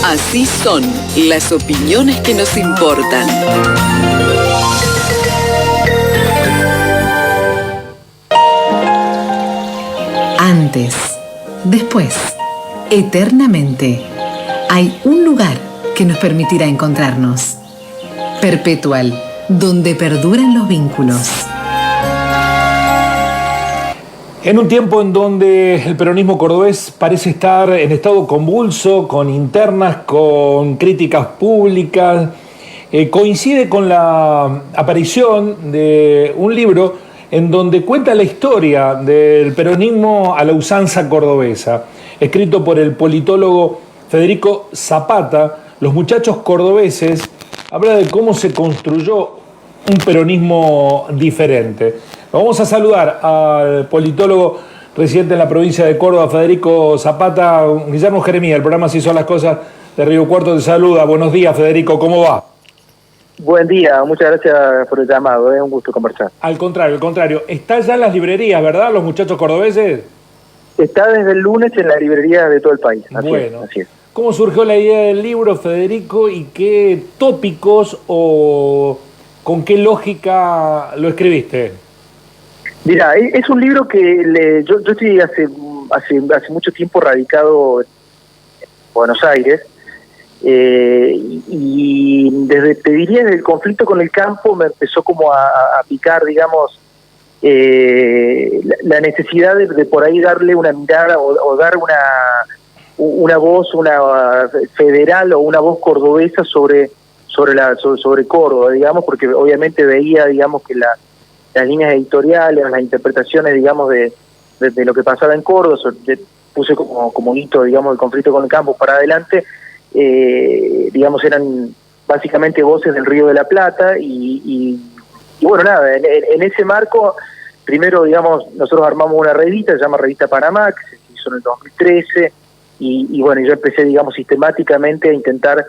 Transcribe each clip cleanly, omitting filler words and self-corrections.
Así son las opiniones que nos importan. Antes, después, eternamente, hay un lugar que nos permitirá encontrarnos. Perpetual, donde perduran los vínculos. En un tiempo en donde el peronismo cordobés parece estar en estado convulso, con internas, con críticas públicas, coincide con la aparición de un libro en donde cuenta la historia del peronismo a la usanza cordobesa, escrito por el politólogo Federico Zapata. Los muchachos cordobeses habla de cómo se construyó un peronismo diferente. Vamos a saludar al politólogo residente en la provincia de Córdoba, Federico Zapata. Guillermo Jeremías, el programa Así son las cosas de Río Cuarto te saluda. Buenos días, Federico, ¿cómo va? Buen día, muchas gracias por el llamado, es un gusto conversar. Al contrario. Está ya en las librerías, ¿verdad, los muchachos cordobeses? Está desde el lunes en las librerías de todo el país. Así es. ¿Cómo surgió la idea del libro, Federico, y qué tópicos o con qué lógica lo escribiste? Mira, es un libro que yo estoy hace mucho tiempo radicado en Buenos Aires, y te diría, desde el conflicto con el campo me empezó como a picar, digamos, la necesidad de por ahí darle una mirada o dar una voz, una federal o una voz cordobesa sobre Córdoba, digamos, porque obviamente veía, digamos, que las líneas editoriales, las interpretaciones, digamos, de lo que pasaba en Córdoba, puse como hito, digamos, el conflicto con el campo para adelante, digamos, eran básicamente voces del Río de la Plata, y bueno, nada, en ese marco, primero, digamos, nosotros armamos una revista, se llama Revista Panamá, que se hizo en el 2013, y bueno, yo empecé, digamos, sistemáticamente a intentar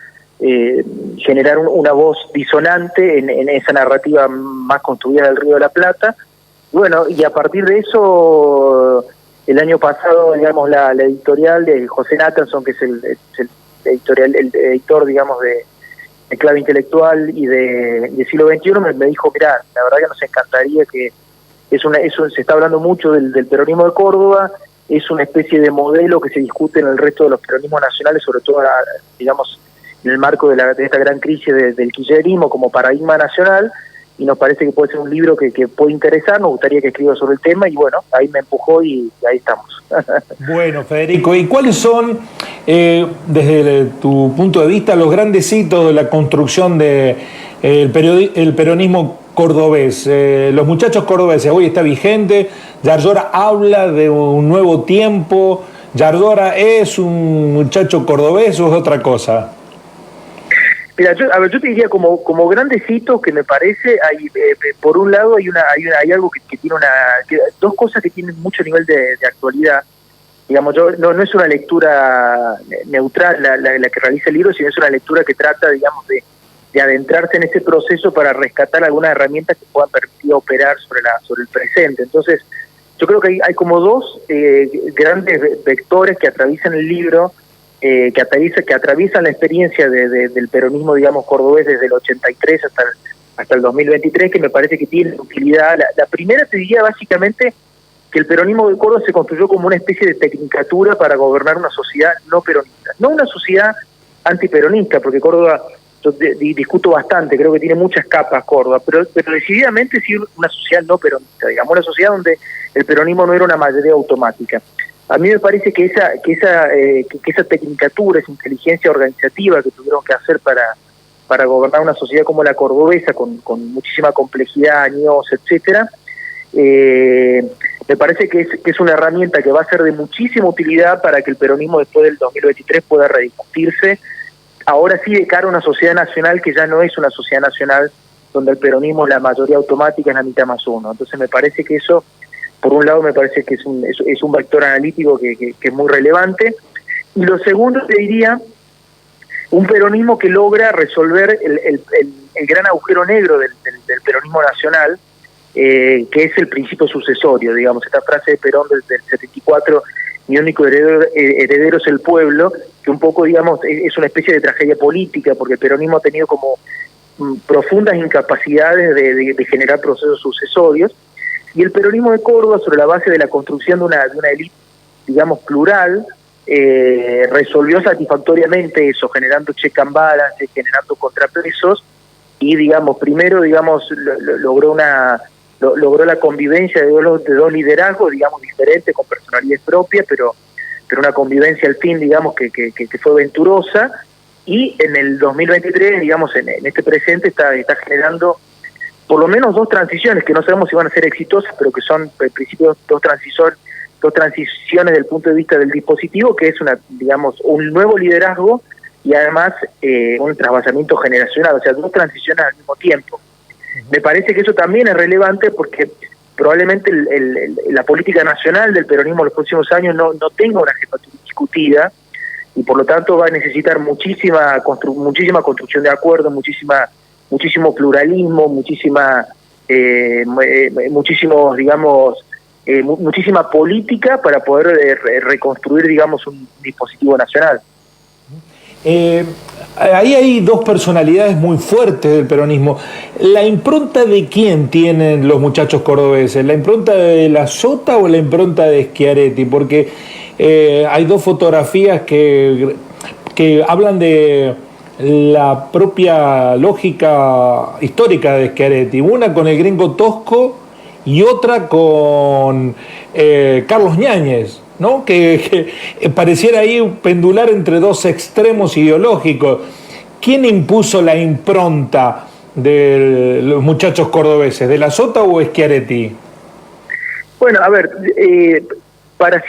generar una voz disonante en esa narrativa más construida del Río de la Plata. Bueno, y a partir de eso, el año pasado, digamos, la editorial de José Nathanson, que es el editor, digamos, de Clave Intelectual y de Siglo XXI, me dijo, mirá, la verdad que nos encantaría que se está hablando mucho del peronismo de Córdoba, es una especie de modelo que se discute en el resto de los peronismos nacionales, sobre todo, digamos, en el marco de esta gran crisis del kirchnerismo como paradigma nacional, y nos parece que puede ser un libro que puede interesar, nos gustaría que escriba sobre el tema, y bueno, ahí me empujó y ahí estamos. Bueno, Federico, ¿y cuáles son, desde tu punto de vista, los grandes hitos de la construcción del peronismo cordobés? Los muchachos cordobeses, hoy está vigente, Yardora habla de un nuevo tiempo, ¿Yardora es un muchacho cordobés o es otra cosa? Mira, yo te diría como grandes hitos que me parece, hay por un lado hay algo que tiene dos cosas que tienen mucho nivel de actualidad. Digamos, no es una lectura neutral la que realiza el libro, sino es una lectura que trata, digamos, de adentrarse en ese proceso para rescatar algunas herramientas que puedan permitir operar sobre el presente. Entonces, yo creo que hay como dos grandes vectores que atraviesan el libro, que atraviesan la experiencia del peronismo, digamos, cordobés desde el 83 hasta el 2023, que me parece que tiene utilidad. La primera, te diría básicamente que el peronismo de Córdoba se construyó como una especie de tecnicatura para gobernar una sociedad no peronista, no una sociedad antiperonista, porque Córdoba, yo discuto bastante, creo que tiene muchas capas Córdoba, pero decididamente sí una sociedad no peronista, digamos, una sociedad donde el peronismo no era una mayoría automática. A mí me parece que esa tecnicatura, esa inteligencia organizativa que tuvieron que hacer para gobernar una sociedad como la cordobesa, con muchísima complejidad, años, etcétera, me parece que es una herramienta que va a ser de muchísima utilidad para que el peronismo después del 2023 pueda rediscutirse, ahora sí de cara a una sociedad nacional que ya no es una sociedad nacional donde el peronismo, la mayoría automática, es la mitad más uno. Entonces me parece que eso, por un lado, me parece que es un vector analítico que es muy relevante. Y lo segundo, te diría, un peronismo que logra resolver el gran agujero negro del peronismo nacional, que es el principio sucesorio, digamos, esta frase de Perón del 74, mi único heredero es el pueblo, que un poco, digamos, es una especie de tragedia política, porque el peronismo ha tenido como profundas incapacidades de generar procesos sucesorios, y el peronismo de Córdoba, sobre la base de la construcción de una élite, digamos, plural, resolvió satisfactoriamente eso, generando check and balance, generando contrapesos, y, digamos, primero, digamos, logró la convivencia de dos liderazgos, digamos, diferentes, con personalidades propias, pero una convivencia al fin, digamos, que fue venturosa, y en el 2023, digamos, en este presente, está generando por lo menos dos transiciones, que no sabemos si van a ser exitosas, pero que son, en principio, dos transiciones desde el punto de vista del dispositivo, que es un nuevo liderazgo y además un trasvasamiento generacional, o sea, dos transiciones al mismo tiempo. Me parece que eso también es relevante porque probablemente la política nacional del peronismo en los próximos años no tenga una jefatura discutida, y por lo tanto va a necesitar muchísima construcción de acuerdos, muchísimo pluralismo, muchísima política para poder reconstruir, digamos, un dispositivo nacional. Ahí hay dos personalidades muy fuertes del peronismo. ¿La impronta de quién tienen los muchachos cordobeses? ¿La impronta de la Sota o la impronta de Schiaretti? Porque hay dos fotografías que hablan de la propia lógica histórica de Schiaretti. Una con el gringo Tosco y otra con Carlos Ñáñez, ¿no? Que pareciera ahí pendular entre dos extremos ideológicos. ¿Quién impuso la impronta de los muchachos cordobeses? ¿De la Sota o Schiaretti? Bueno, a ver, para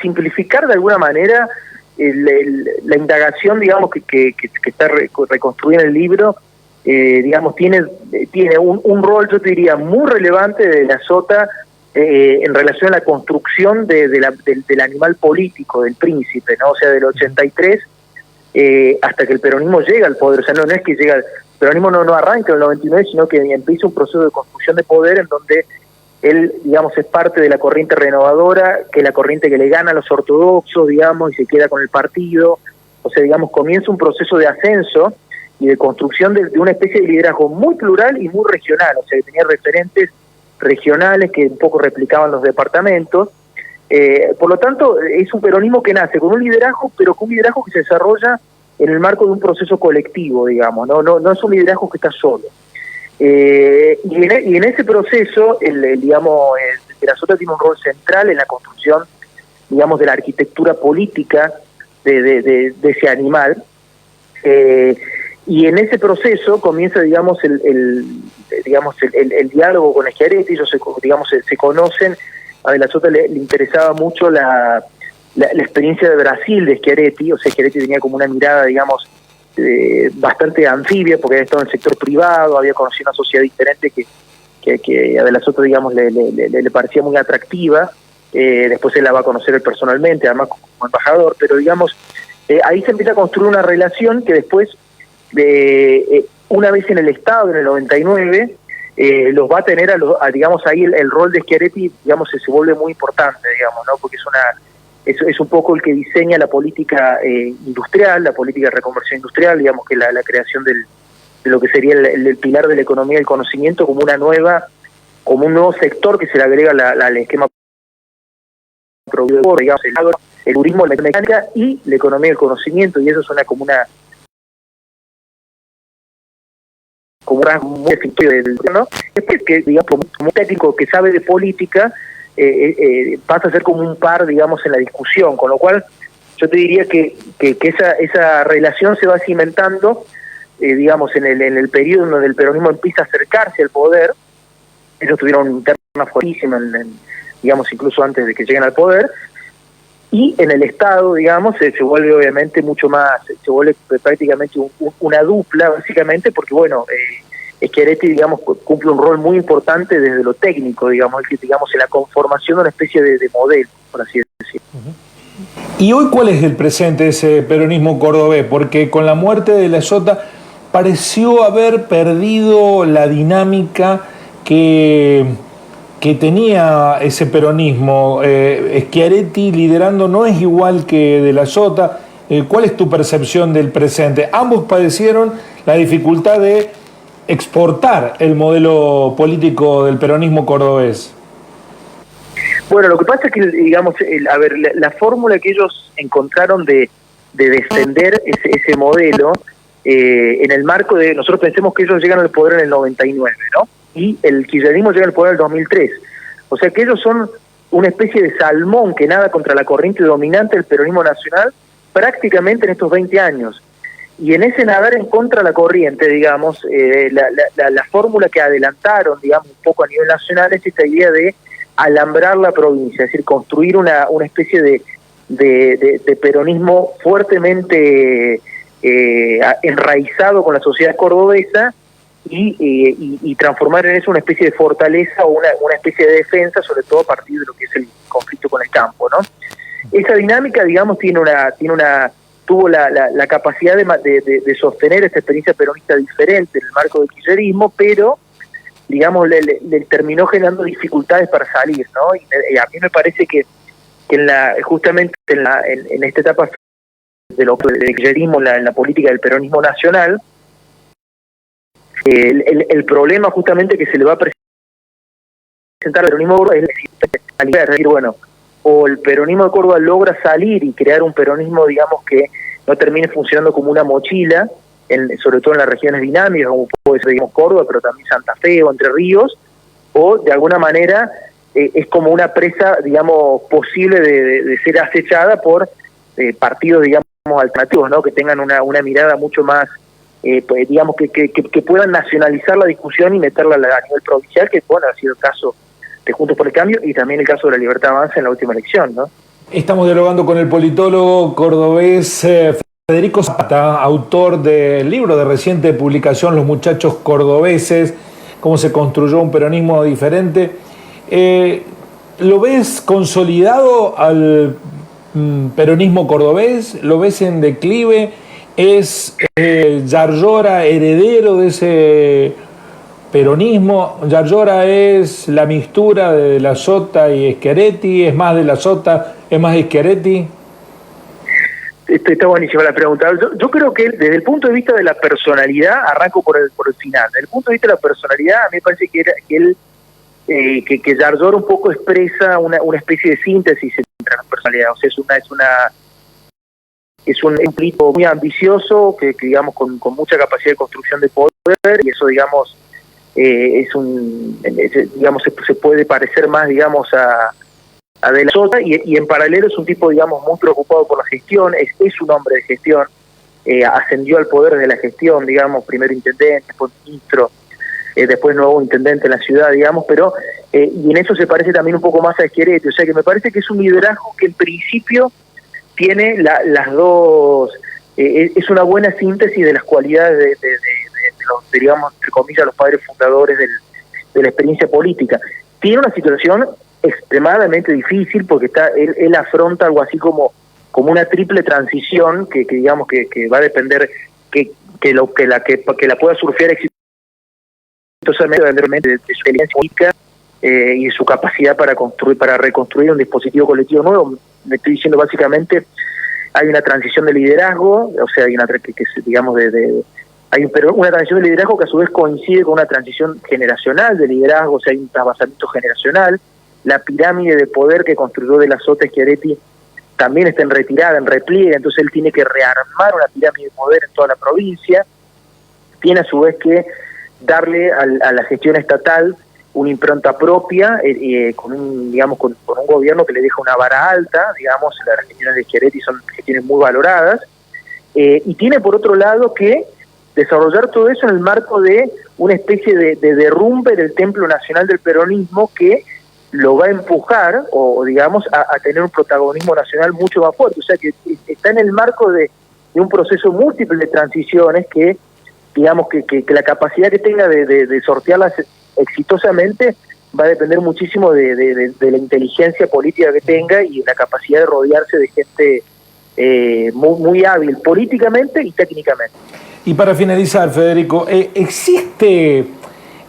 simplificar de alguna manera la indagación, digamos, que está reconstruida en el libro, digamos, tiene un rol, yo te diría, muy relevante de la Sota en relación a la construcción del animal político, del príncipe, ¿no? O sea, del 83 hasta que el peronismo llega al poder. O sea, no es que llega, el peronismo no arranca en el 99, sino que empieza un proceso de construcción de poder en donde él, digamos, es parte de la corriente renovadora, que es la corriente que le gana a los ortodoxos, digamos, y se queda con el partido. O sea, digamos, comienza un proceso de ascenso y de construcción de una especie de liderazgo muy plural y muy regional. O sea, que tenía referentes regionales que un poco replicaban los departamentos. Por lo tanto, es un peronismo que nace con un liderazgo, pero con un liderazgo que se desarrolla en el marco de un proceso colectivo, digamos, no es un liderazgo que está solo. Y en ese proceso, la Sota tiene un rol central en la construcción, digamos, de la arquitectura política de ese animal, y en ese proceso comienza, digamos, el diálogo con Schiaretti. Ellos se conocen. A De la Sota le interesaba mucho la experiencia de Brasil de Schiaretti. O sea, Schiaretti tenía como una mirada, digamos, bastante anfibia, porque había estado en el sector privado, había conocido una sociedad diferente que a De la Sota, digamos, le parecía muy atractiva. Después él la va a conocer personalmente, además como embajador, pero digamos, ahí se empieza a construir una relación que después, una vez en el Estado, en el 99, los va a tener digamos, ahí el rol de Schiaretti, digamos, se vuelve muy importante, digamos, ¿no? Porque es un poco el que diseña la política industrial, la política de reconversión industrial, digamos, que la creación de lo que sería el pilar de la economía del conocimiento como un nuevo sector que se le agrega al esquema productor, digamos, el turismo, la mecánica y la economía del conocimiento, y eso suena como un muy efectivo del, ¿no? Después que, digamos, como un técnico que sabe de política, pasa a ser como un par, digamos, en la discusión, con lo cual yo te diría que esa relación se va cimentando, digamos, en el periodo donde el peronismo empieza a acercarse al poder. Ellos tuvieron interna fuertísima, digamos, incluso antes de que lleguen al poder, y en el Estado, digamos, se vuelve obviamente mucho más, se vuelve prácticamente una dupla, básicamente, porque, bueno, Schiaretti, digamos, cumple un rol muy importante desde lo técnico, digamos, en la conformación de una especie de modelo, por así decirlo. ¿Y hoy cuál es el presente de ese peronismo cordobés? Porque con la muerte de la Sota pareció haber perdido la dinámica que que tenía ese peronismo. Schiaretti liderando no es igual que De la Sota. ¿Cuál es tu percepción del presente? Ambos padecieron la dificultad de exportar el modelo político del peronismo cordobés. Bueno, lo que pasa es que, digamos, la fórmula que ellos encontraron de defender ese modelo, en el marco de, nosotros pensemos que ellos llegan al poder en el 99, ¿no? Y el kirchnerismo llega al poder en el 2003. O sea que ellos son una especie de salmón que nada contra la corriente dominante del peronismo nacional prácticamente en estos 20 años. Y en ese nadar en contra de la corriente, digamos, la fórmula que adelantaron, digamos, un poco a nivel nacional es esta idea de alambrar la provincia, es decir, construir una especie de peronismo fuertemente enraizado con la sociedad cordobesa y transformar en eso una especie de fortaleza o una especie de defensa, sobre todo a partir de lo que es el conflicto con el campo, ¿no? Esa dinámica, digamos, tuvo la capacidad de sostener esta experiencia peronista diferente en el marco del kirchnerismo, pero digamos le terminó generando dificultades para salir, ¿no? Y a mí me parece que justamente en esta etapa del kirchnerismo, en la política del peronismo nacional, el problema justamente que se le va a presentar al peronismo es decir, bueno, o el peronismo de Córdoba logra salir y crear un peronismo, digamos, que no termine funcionando como una mochila, sobre todo en las regiones dinámicas, como puede ser, digamos, Córdoba, pero también Santa Fe o Entre Ríos, o de alguna manera es como una presa, digamos, posible de ser acechada por partidos, digamos, alternativos, ¿no? Que tengan una mirada mucho más, pues, digamos, que puedan nacionalizar la discusión y meterla a nivel provincial, que bueno, ha sido el caso de Juntos por el Cambio y también el caso de la Libertad Avanza en la última elección, ¿no? Estamos dialogando con el politólogo cordobés Federico Zapata, autor del libro de reciente publicación Los Muchachos Cordobeses, cómo se construyó un peronismo diferente. ¿Lo ves consolidado al peronismo cordobés? ¿Lo ves en declive? ¿Es Yarlora heredero de ese peronismo? ¿Yarlora es la mixtura de la Sota y Schiaretti? ¿Es más de la Sota? ¿Es más de Schiaretti? Está buenísima la pregunta. Yo creo que desde el punto de vista de la personalidad, arranco por el final. Desde el punto de vista de la personalidad, a mí me parece que Yarlora un poco expresa una especie de síntesis entre las personalidades. O sea, es un político muy ambicioso, que digamos con mucha capacidad de construcción de poder, y eso, digamos, digamos se puede parecer más, digamos, a De la Sota, y en paralelo es un tipo, digamos, muy preocupado por la gestión, es un hombre de gestión, ascendió al poder de la gestión, digamos, primero intendente, después ministro, después nuevo intendente en la ciudad, digamos, pero y en eso se parece también un poco más a Schiaretti. O sea que me parece que es un liderazgo que en principio tiene las dos, es una buena síntesis de las cualidades de los, digamos, entre comillas, los padres fundadores de la experiencia política. Tiene una situación extremadamente difícil porque él afronta algo así como una triple transición que digamos que va a depender que la pueda surfear exitosamente de su experiencia política y de su capacidad para reconstruir un dispositivo colectivo nuevo. Me estoy diciendo básicamente hay una transición de liderazgo, o sea, hay una digamos pero una transición de liderazgo que a su vez coincide con una transición generacional de liderazgo, o sea, hay un trasvasamiento generacional. La pirámide de poder que construyó De la Sota Schiaretti también está en retirada, en repliegue, entonces él tiene que rearmar una pirámide de poder en toda la provincia, tiene a su vez que darle a la gestión estatal una impronta propia, con un gobierno que le deja una vara alta, digamos, las gestiones de Schiaretti son gestiones muy valoradas, y tiene por otro lado que desarrollar todo eso en el marco de una especie de derrumbe del templo nacional del peronismo que lo va a empujar, o digamos, a tener un protagonismo nacional mucho más fuerte. O sea que está en el marco de un proceso múltiple de transiciones que, digamos, que la capacidad que tenga de sortearlas exitosamente va a depender muchísimo de la inteligencia política que tenga y la capacidad de rodearse de gente muy hábil políticamente y técnicamente. Y para finalizar, Federico, ¿existe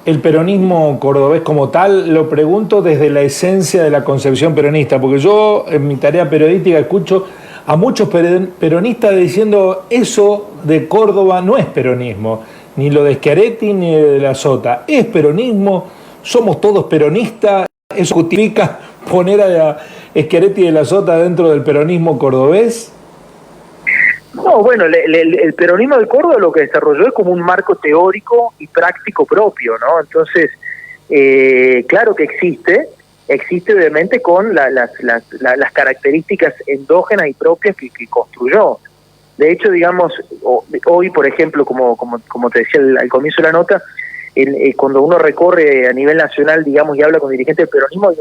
el peronismo cordobés como tal? Lo pregunto desde la esencia de la concepción peronista, porque yo en mi tarea periodística escucho a muchos peronistas diciendo eso de Córdoba no es peronismo, ni lo de Schiaretti ni de la Sota, es peronismo, somos todos peronistas, eso justifica poner a Schiaretti de la Sota dentro del peronismo cordobés. No, bueno, el peronismo de Córdoba lo que desarrolló es como un marco teórico y práctico propio, ¿no? Entonces, claro que existe obviamente con las características endógenas y propias que construyó. De hecho, digamos, hoy, por ejemplo, como te decía al comienzo de la nota, cuando uno recorre a nivel nacional, digamos, y habla con dirigentes del peronismo,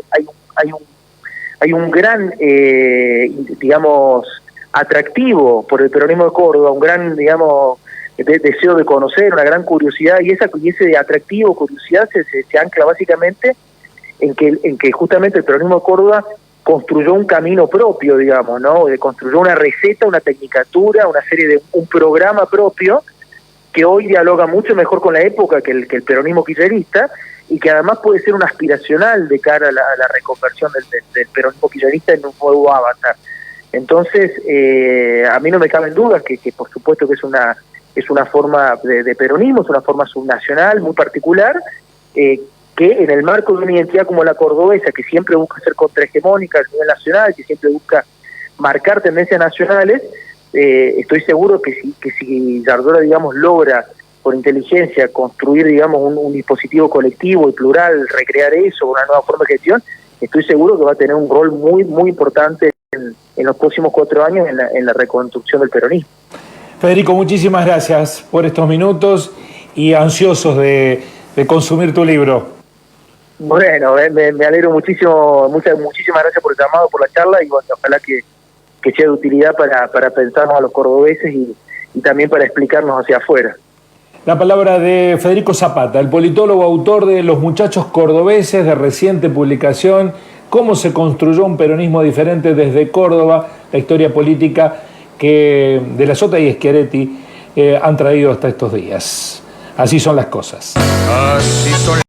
hay un gran, digamos, atractivo por el peronismo de Córdoba, un gran, digamos, deseo de conocer, una gran curiosidad, y ese atractivo, curiosidad se ancla básicamente en que justamente el peronismo de Córdoba construyó un camino propio, digamos, ¿no? Construyó una receta, una tecnicatura, una serie de un programa propio que hoy dialoga mucho mejor con la época que el peronismo kirchnerista, y que además puede ser un aspiracional de cara a la reconversión del peronismo kirchnerista en un nuevo avatar. Entonces, a mí no me caben dudas que por supuesto que es una forma de peronismo, es una forma subnacional muy particular, que en el marco de una identidad como la cordobesa, que siempre busca ser contrahegemónica a nivel nacional, que siempre busca marcar tendencias nacionales, estoy seguro que si Yardora, digamos, logra por inteligencia construir, digamos, un dispositivo colectivo y plural, recrear eso, una nueva forma de gestión, estoy seguro que va a tener un rol muy, muy importante en los próximos 4 años en la reconstrucción del peronismo. Federico, muchísimas gracias por estos minutos y ansiosos de consumir tu libro. Bueno, me alegro muchísimo, muchísimas gracias por el llamado, por la charla, y bueno, ojalá que sea de utilidad para pensarnos a los cordobeses y también para explicarnos hacia afuera. La palabra de Federico Zapata, el politólogo, autor de Los muchachos cordobeses, de reciente publicación, Cómo se construyó un peronismo diferente desde Córdoba, la historia política que de la Sota y Schiaretti han traído hasta estos días. Así son las cosas. Así son